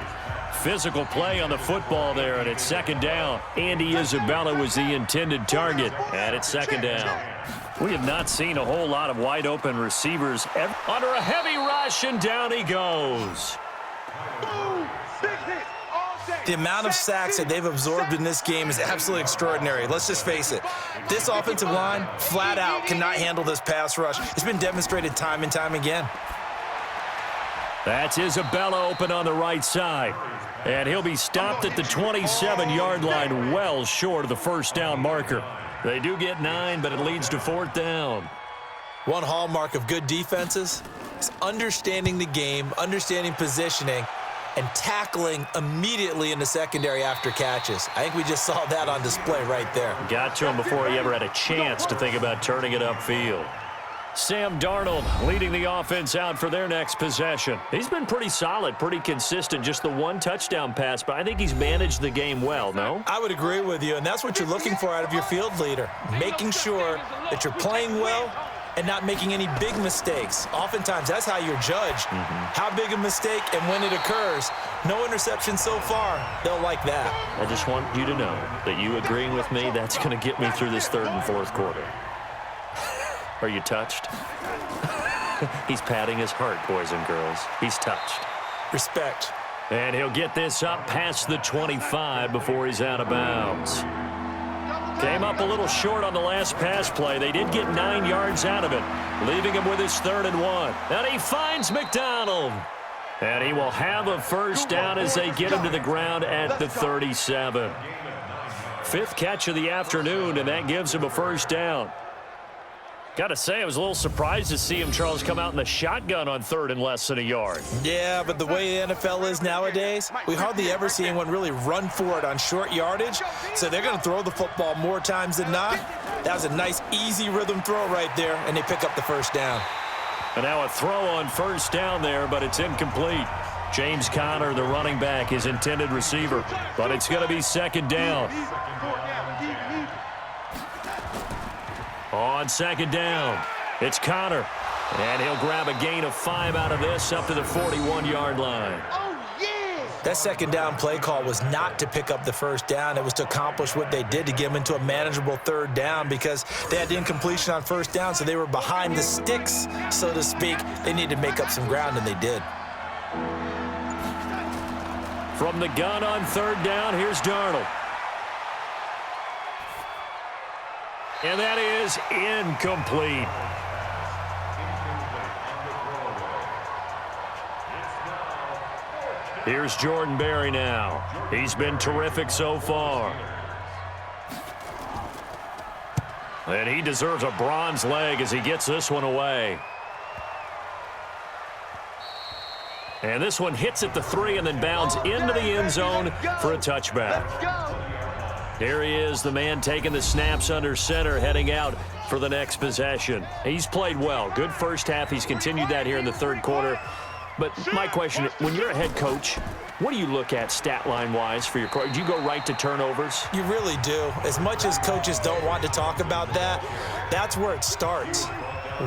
Physical play on the football there, and it's 2nd down. Andy Isabella was the intended target, and it's 2nd down. We have not seen a whole lot of wide-open receivers under a heavy rush, and down he goes. The amount of sacks that they've absorbed in this game is absolutely extraordinary. Let's just face it. This offensive line, flat out, cannot handle this pass rush. It's been demonstrated time and time again. That's Isabella open on the right side. And he'll be stopped at the 27-yard line, well short of the first down marker. They do get 9, but it leads to 4th down. One hallmark of good defenses is understanding the game, understanding positioning, and tackling immediately in the secondary after catches. I think we just saw that on display right there. Got to him before he ever had a chance to think about turning it upfield. Sam Darnold leading the offense out for their next possession. He's been pretty solid, pretty consistent, just the 1 touchdown pass, but I think he's managed the game well, no? I would agree with you, and that's what you're looking for out of your field leader, making sure that you're playing well and not making any big mistakes. Oftentimes, that's how you're judged. How big a mistake and when it occurs. No interception so far. They'll like that. I just want you to know that you agreeing with me, that's going to get me through this 3rd and 4th quarter. Are you touched? He's patting his heart, boys and girls. He's touched. Respect. And he'll get this up past the 25 before he's out of bounds. Came up a little short on the last pass play. They did get 9 yards out of it, leaving him with his 3rd and 1. And he finds McDonald. And he will have a first down as they get him to the ground at the 37. 5th catch of the afternoon, and that gives him a first down. Got to say, I was a little surprised to see him, Charles, come out in the shotgun on 3rd and less than a yard. Yeah, but the way the NFL is nowadays, we hardly ever see anyone really run for it on short yardage. So they're going to throw the football more times than not. That was a nice, easy rhythm throw right there, and they pick up the first down. And now a throw on first down there, but it's incomplete. James Conner, the running back, his intended receiver. But it's going to be 2nd down. On 2nd down, it's Conner. And he'll grab a gain of 5 out of this up to the 41-yard line. That 2nd down play call was not to pick up the first down. It was to accomplish what they did to get them into a manageable 3rd down because they had the incompletion on first down, so they were behind the sticks, so to speak. They needed to make up some ground, and they did. From the gun on 3rd down, here's Darnold. And that is incomplete. Here's Jordan Berry now. He's been terrific so far. And he deserves a bronze leg as he gets this one away. And this one hits at the 3 and then bounds into the end zone for a touchback. Here he is, the man taking the snaps under center, heading out for the next possession. He's played well. Good first half. He's continued that here in the 3rd quarter. But my question, when you're a head coach, what do you look at stat line-wise for your coach? Do you go right to turnovers? You really do. As much as coaches don't want to talk about that, that's where it starts.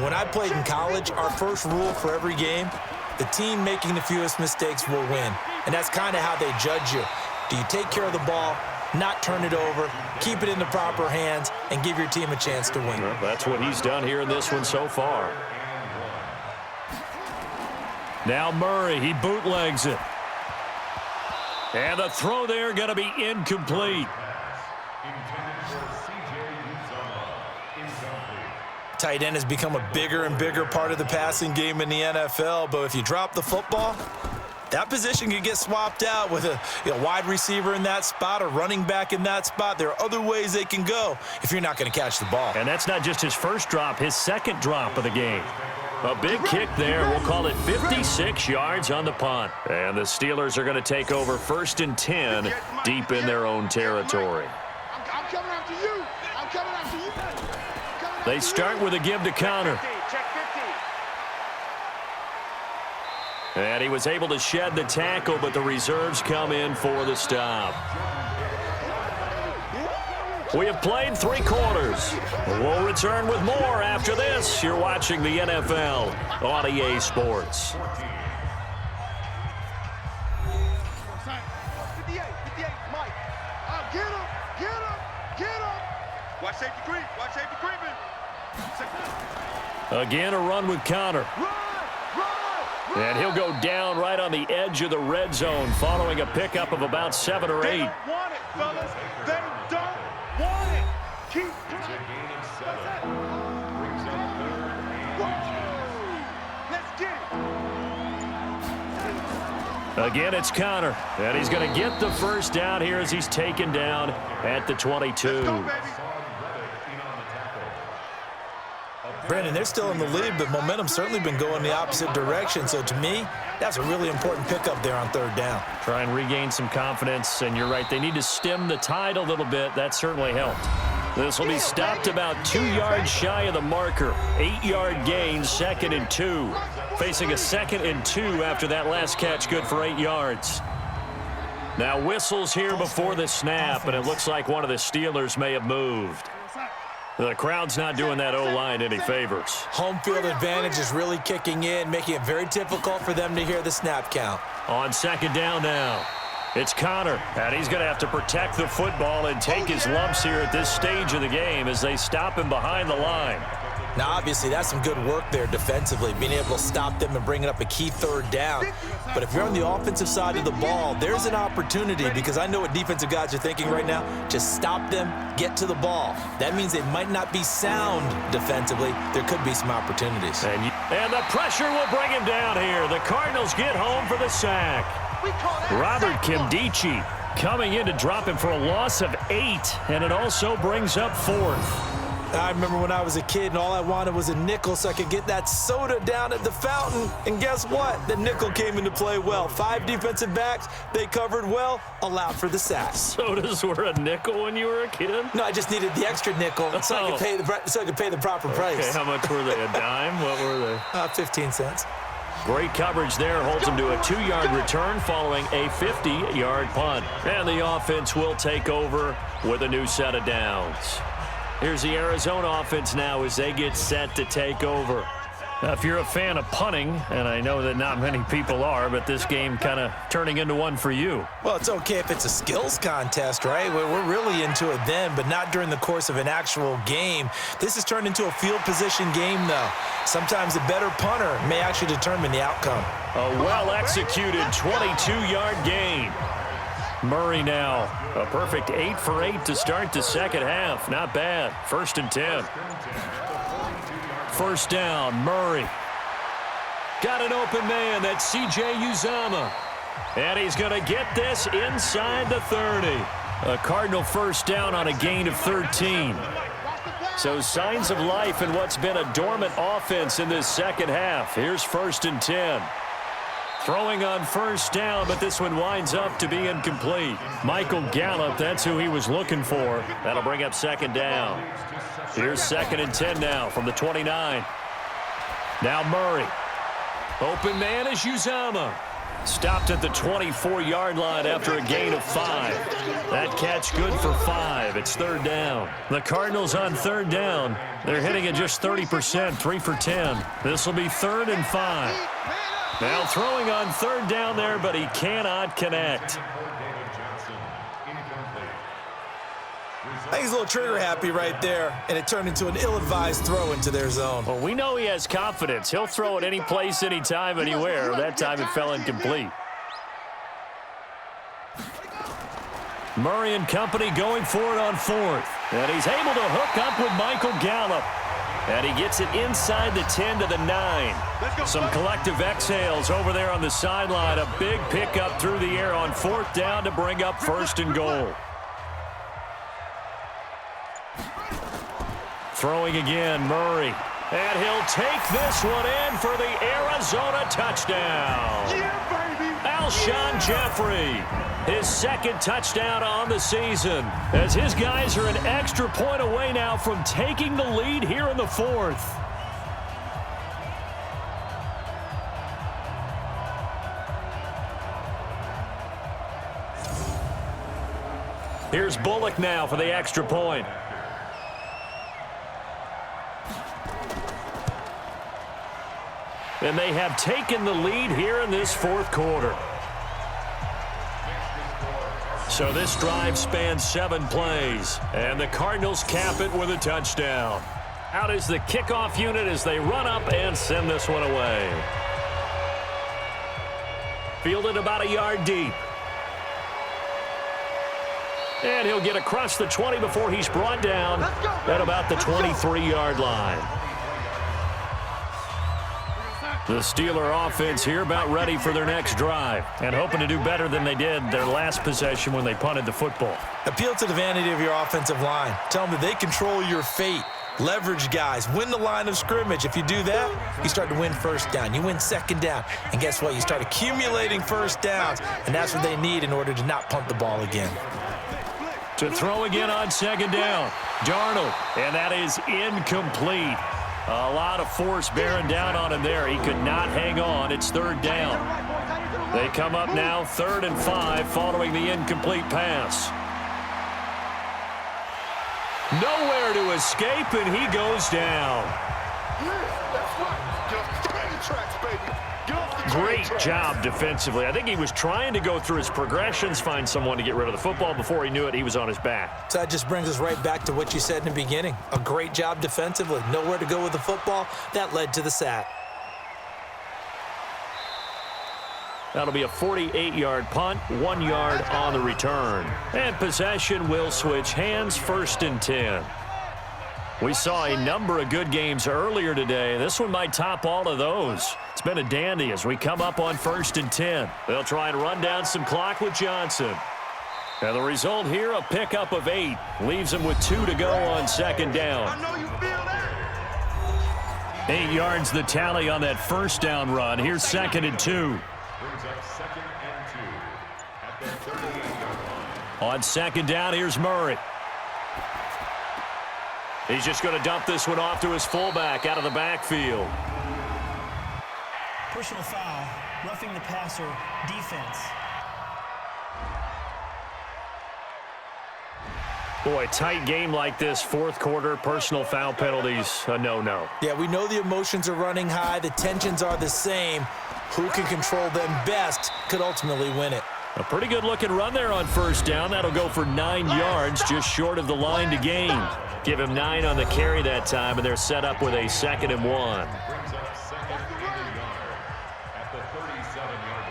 When I played in college, our first rule for every game, the team making the fewest mistakes will win. And that's kind of how they judge you. Do you take care of the ball, not turn it over, keep it in the proper hands, and give your team a chance to win? Well, that's what he's done here in this one so far. Now Murray, he bootlegs it. And the throw there going to be incomplete. Tight end has become a bigger and bigger part of the passing game in the NFL, but if you drop the football, that position can get swapped out with a wide receiver in that spot, a running back in that spot. There are other ways they can go if you're not going to catch the ball. And that's not just his first drop, his 2nd drop of the game. A big kick there. We'll call it 56 yards on the punt. And the Steelers are going to take over 1st and 10 deep in their own territory. I'm coming after you. I'm coming after you. They start with a give to Conner. And he was able to shed the tackle, but the reserves come in for the stop. We have played 3 quarters. We'll return with more after this. You're watching the NFL on EA Sports. 58, Mike. Get him. Watch safety creep. Watch safety creeping. Again, a run with Conner. And he'll go down right on the edge of the red zone following a pickup of about 7 or 8. They don't want it, fellas. They don't want it. Keep Let's get it. Again, it's Conner. And he's going to get the first down here as he's taken down at the 22. Brandon, they're still in the lead, but momentum's certainly been going the opposite direction. So to me, that's a really important pickup there on 3rd down. Try and regain some confidence, and you're right. They need to stem the tide a little bit. That certainly helped. This will be stopped about 2 yards shy of the marker. 8-yard gain, 2nd and 2. Facing a 2nd and 2 after that last catch, good for 8 yards. Now whistles here before the snap, and it looks like one of the Steelers may have moved. The crowd's not doing that O-line any favors. Home field advantage is really kicking in, making it very difficult for them to hear the snap count. On 2nd down now, it's Conner, and he's going to have to protect the football and take his lumps here at this stage of the game as they stop him behind the line. Now, obviously, that's some good work there defensively, being able to stop them and bring it up a key third down. But if you're on the offensive side of the ball, there's an opportunity, because I know what defensive guys are thinking right now. Just stop them, get to the ball. That means they might not be sound defensively. There could be some opportunities. And the pressure will bring him down here. The Cardinals get home for the sack. Robert Kimdichie coming in to drop him for a loss of 8, and it also brings up 4th. I remember when I was a kid and all I wanted was a nickel so I could get that soda down at the fountain. And guess what? The nickel came into play well. 5 defensive backs, they covered well, allowed for the sack. Sodas were a nickel when you were a kid? No, I just needed the extra nickel so I could pay the proper price. Okay, how much were they? A dime? What were they? 15 cents. Great coverage there. Holds him to a 2-yard return following a 50-yard punt. And the offense will take over with a new set of downs. Here's the Arizona offense now as they get set to take over. Now, if you're a fan of punting, and I know that not many people are, but this game kind of turning into one for you. Well, it's okay if it's a skills contest, right? We're really into it then, but not during the course of an actual game. This has turned into a field position game, though. Sometimes a better punter may actually determine the outcome. A well-executed 22-yard gain. Murray now, a perfect 8 for 8 to start the second half. Not bad. 1st and 10. First down, Murray. Got an open man. That's C.J. Uzomah. And he's going to get this inside the 30. A Cardinal first down on a gain of 13. So signs of life in what's been a dormant offense in this second half. Here's 1st and 10. Throwing on first down, but this one winds up to be incomplete. Michael Gallup, that's who he was looking for. That'll bring up 2nd down. Here's 2nd and 10 now from the 29. Now Murray. Open man is Uzomah. Stopped at the 24-yard line after a gain of 5. That catch good for 5. It's 3rd down. The Cardinals on 3rd down. They're hitting at just 30%, 3 for 10. This will be 3rd and 5. Now throwing on 3rd down there, but he cannot connect. I think he's a little trigger happy right there, and it turned into an ill-advised throw into their zone. Well, we know he has confidence. He'll throw it any place, anytime, anywhere. That time it fell incomplete. Murray and company going for it on 4th. And he's able to hook up with Michael Gallup. And he gets it inside the 10 to the 9. Some collective exhales over there on the sideline. A big pickup through the air on 4th down to bring up 1st and goal. Throwing again, Murray. And he'll take this one in for the Arizona touchdown. Yeah, baby. Alshon Jeffrey, his 2nd touchdown on the season, as his guys are an extra point away now from taking the lead here in the 4th. Here's Bullock now for the extra point. And they have taken the lead here in this 4th quarter. So this drive spans 7 plays, and the Cardinals cap it with a touchdown. Out is the kickoff unit as they run up and send this one away. Fielded about a yard deep. And he'll get across the 20 before he's brought down at about the 23-yard line. The Steeler offense here about ready for their next drive and hoping to do better than they did their last possession when they punted the football. Appeal to the vanity of your offensive line. Tell them that they control your fate. Leverage guys. Win the line of scrimmage. If you do that, you start to win 1st down. You win 2nd down. And guess what? You start accumulating 1st downs. And that's what they need in order to not punt the ball again. To throw again on 2nd down. Darnold. And that is incomplete. A lot of force bearing down on him there. He could not hang on. It's 3rd down. They come up now 3rd and 5 following the incomplete pass. Nowhere to escape, and he goes down. train tracks, baby. Get off the train Great tracks. job defensively. I think he was trying to go through his progressions, find someone to get rid of the football. Before he knew it, he was on his back. So that just brings us right back to what you said in the beginning. A great job defensively. Nowhere to go with the football. That led to the sack. That'll be a 48-yard punt, 1 yard on the return. And possession will switch hands, 1st and 10. We saw a number of good games earlier today. This one might top all of those. It's been a dandy as we come up on 1st and 10. They'll try and run down some clock with Johnson. And the result here, a pickup of 8. Leaves them with 2 to go on 2nd down. I know you feel that. 8 yards the tally on that 1st down run. Here's 2nd and 2. Brings up 2nd and 2 at the 38-yard line. On 2nd down, here's Murray. He's just going to dump this one off to his fullback out of the backfield. Personal foul, roughing the passer, defense. Boy, tight game like this, 4th quarter, personal foul penalties, a no-no. Yeah, we know the emotions are running high. The tensions are the same. Who can control them best could ultimately win it. A pretty good-looking run there on 1st down. That'll go for 9 yards, just short of the line to gain. Give him 9 on the carry that time, and they're set up with a 2nd and 1. Brings up 2nd and a yard at the 37-yard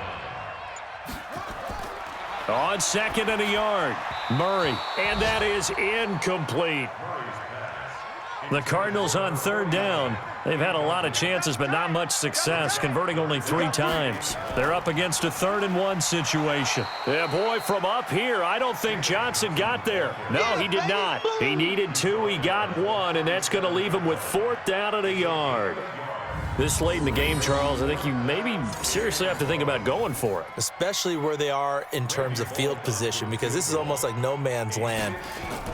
line. On 2nd and a yard, Murray, and that is incomplete. The Cardinals on 3rd down. They've had a lot of chances, but not much success, converting only 3 times. They're up against a 3rd and 1 situation. Yeah, boy, from up here, I don't think Johnson got there. No, he did not. He needed 2, he got 1, and that's going to leave him with 4th down and a yard. This late in the game, Charles, I think you maybe seriously have to think about going for it. Especially where they are in terms of field position, because this is almost like no man's land.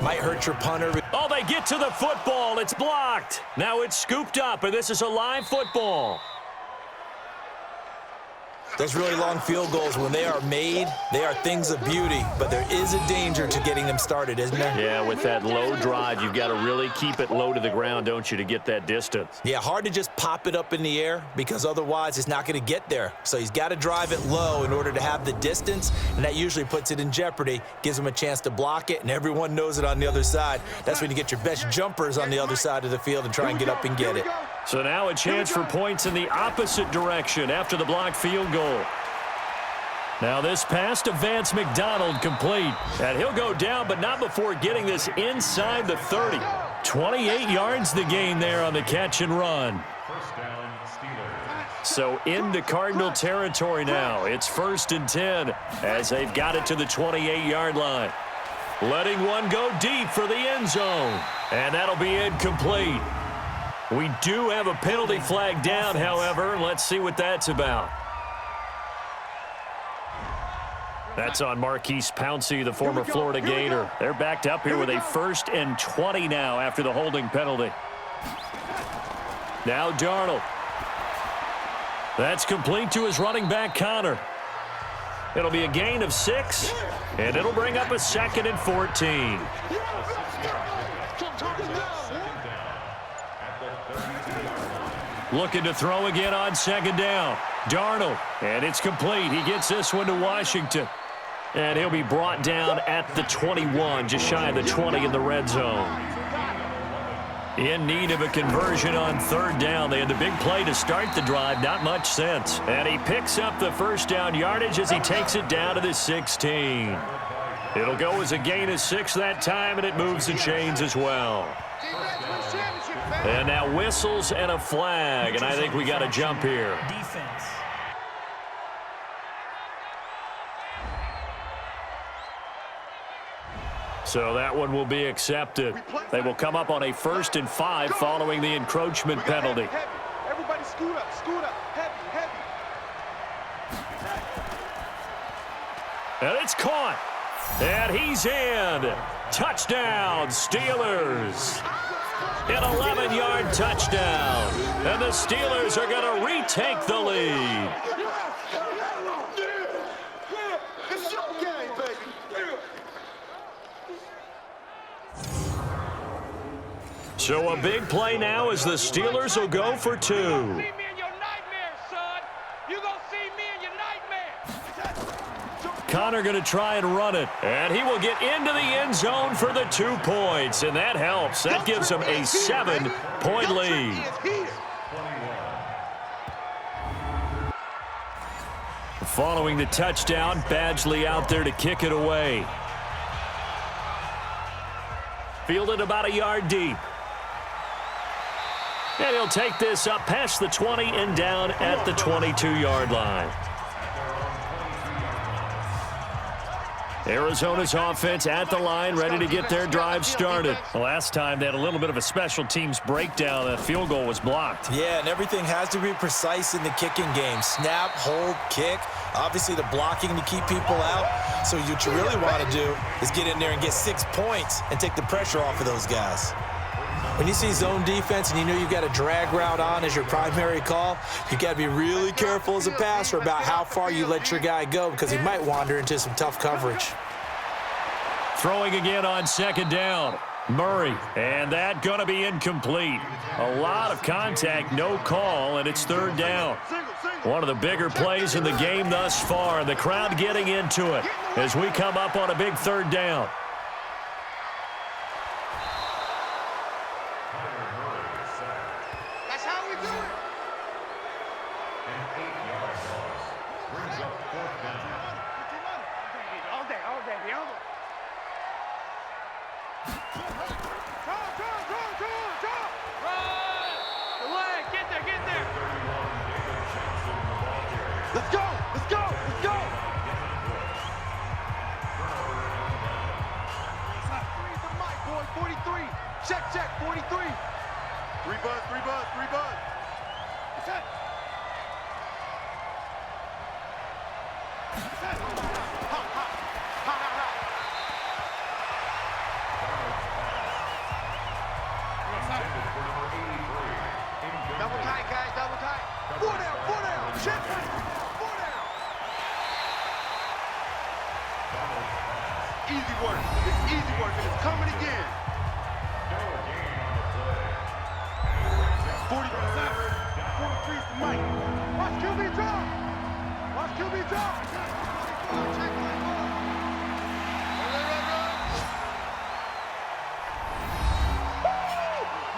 Might hurt your punter. Oh, they get to the football. It's blocked. Now it's scooped up, and this is a live football. Those really long field goals, when they are made, they are things of beauty, but there is a danger to getting them started, isn't there? Yeah, with that low drive, you've got to really keep it low to the ground, don't you, to get that distance. Yeah, hard to just pop it up in the air because otherwise it's not going to get there. So he's got to drive it low in order to have the distance, and that usually puts it in jeopardy, gives him a chance to block it, and everyone knows it on the other side. That's when you get your best jumpers on the other side of the field and try and get up and get it. So now a chance for points in the opposite direction after the blocked field goal. Now this pass to Vance McDonald complete. And he'll go down, but not before getting this inside the 30. 28 yards the gain there on the catch and run. 1st down, Steelers. So into Cardinal territory now. It's 1st and 10 as they've got it to the 28-yard line. Letting one go deep for the end zone. And that'll be incomplete. We do have a penalty flag down, however. Let's see what that's about. That's on Marquise Pouncey, the former Florida Gator. They're backed up here with a 1st and 20 now after the holding penalty. Now Darnold. That's complete to his running back, Connor. It'll be a gain of 6, and it'll bring up a 2nd and 14. Looking to throw again on 2nd down. Darnold, and it's complete. He gets this one to Washington. And he'll be brought down at the 21, just shy of the 20 in the red zone. In need of a conversion on 3rd down. They had the big play to start the drive, not much sense. And he picks up the 1st down yardage as he takes it down to the 16. It'll go as a gain of 6 that time, and it moves the chains as well. And now whistles and a flag, and I think we got a jump here. Defense. So that one will be accepted. They will come up on a 1st and 5 following the encroachment penalty. Everybody scoot up, heavy. And it's caught. And he's in. Touchdown, Steelers. An 11-yard touchdown. And the Steelers are going to retake the lead. It's your game, baby. So a big play now as the Steelers will go for 2. Leave me in your nightmares. Connor going to try and run it. And he will get into the end zone for the 2 points. And that helps. That gives him a 7-point lead. Following the touchdown, Badgley out there to kick it away. Fielded about a yard deep. And he'll take this up past the 20 and down at the 22-yard line. Arizona's offense at the line, ready to get their drive started. Last time they had a little bit of a special teams breakdown. That field goal was blocked. Yeah, and everything has to be precise in the kicking game. Snap, hold, kick. Obviously, the blocking to keep people out. So what you really want to do is get in there and get 6 points and take the pressure off of those guys. When you see zone defense and you know you've got a drag route on as your primary call, you got to be really careful as a passer about how far you let your guy go because he might wander into some tough coverage. Throwing again on second down. Murray, and that going to be incomplete. A lot of contact, no call, and it's third down. One of the bigger plays in the game thus far, and the crowd getting into it as we come up on a big third down. That's how we do it. An 8-yard loss brings up fourth down. All day, all day, all day. Run! The leg, get there, get there. Let's go, let's go, let's go. The mic, boy, 43. Check, 43. 3 bud, 3 bud, 3 bud. It's it. It's it. Hot, hot, hot, hot, hot. Double tight, guys, double tight. 4 down, check. 4 down. Easy work, it's easy work, and it's coming again. 40, 43 is the mic. Watch QB drop. Watch QB drop. Check my ball.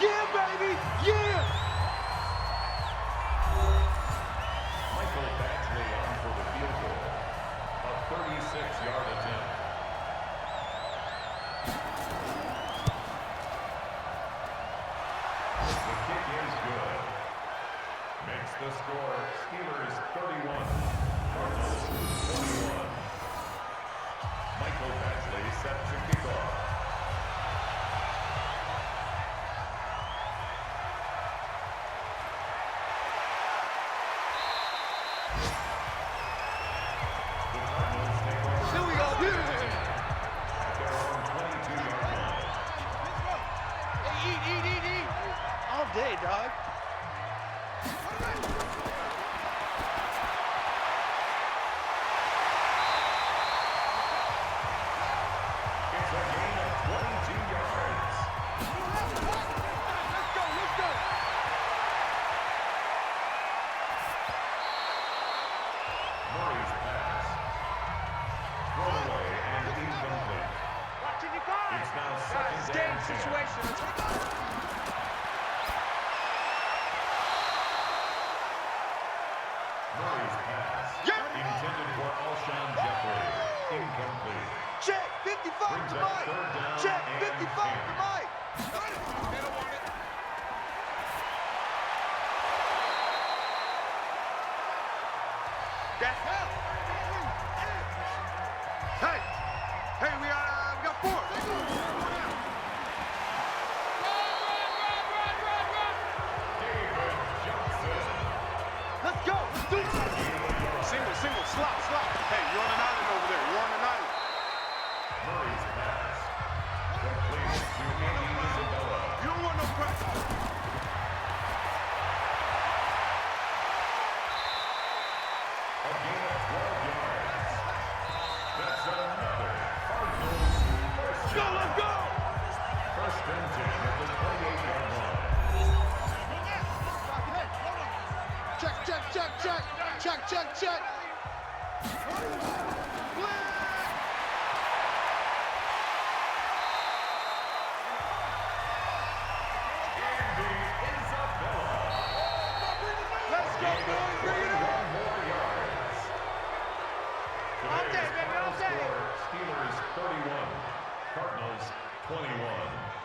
Yeah, baby, yeah. Michael Badgley on for the field goal. A 36-yard attempt. The kick is good. Makes the score Steelers 31, Cardinals 21. Michael Badgley set to kick off. Here we go. At their own 22-yard line. Hey, eat. All day, dog. It's a gain of 22 yards. Let's go. Murray's pass. Thrown away and incomplete. Watching you guys. It's now second Game down. situation. Murray's pass. Intended for Alshon Jeffrey. Incomplete. Check 55 Brings to up Mike. third down Check and 55 to 10. Mike. They don't want it. That's hell. Hey, we got 4. David Johnson. Let's go. Let's do it. Single, slop. Hey, you're on an island over there. You're on an island. Murray's pass. Complete to Andy Isabella. You don't want no pressure. A gain of 12 yards. That's another Cardinals first down. Let's go. First and 10 at the 28-yard line. Check. Blitz. up, boys. Bring it up. 41 more yards. Today's final score, Steelers 31, Cardinals 21.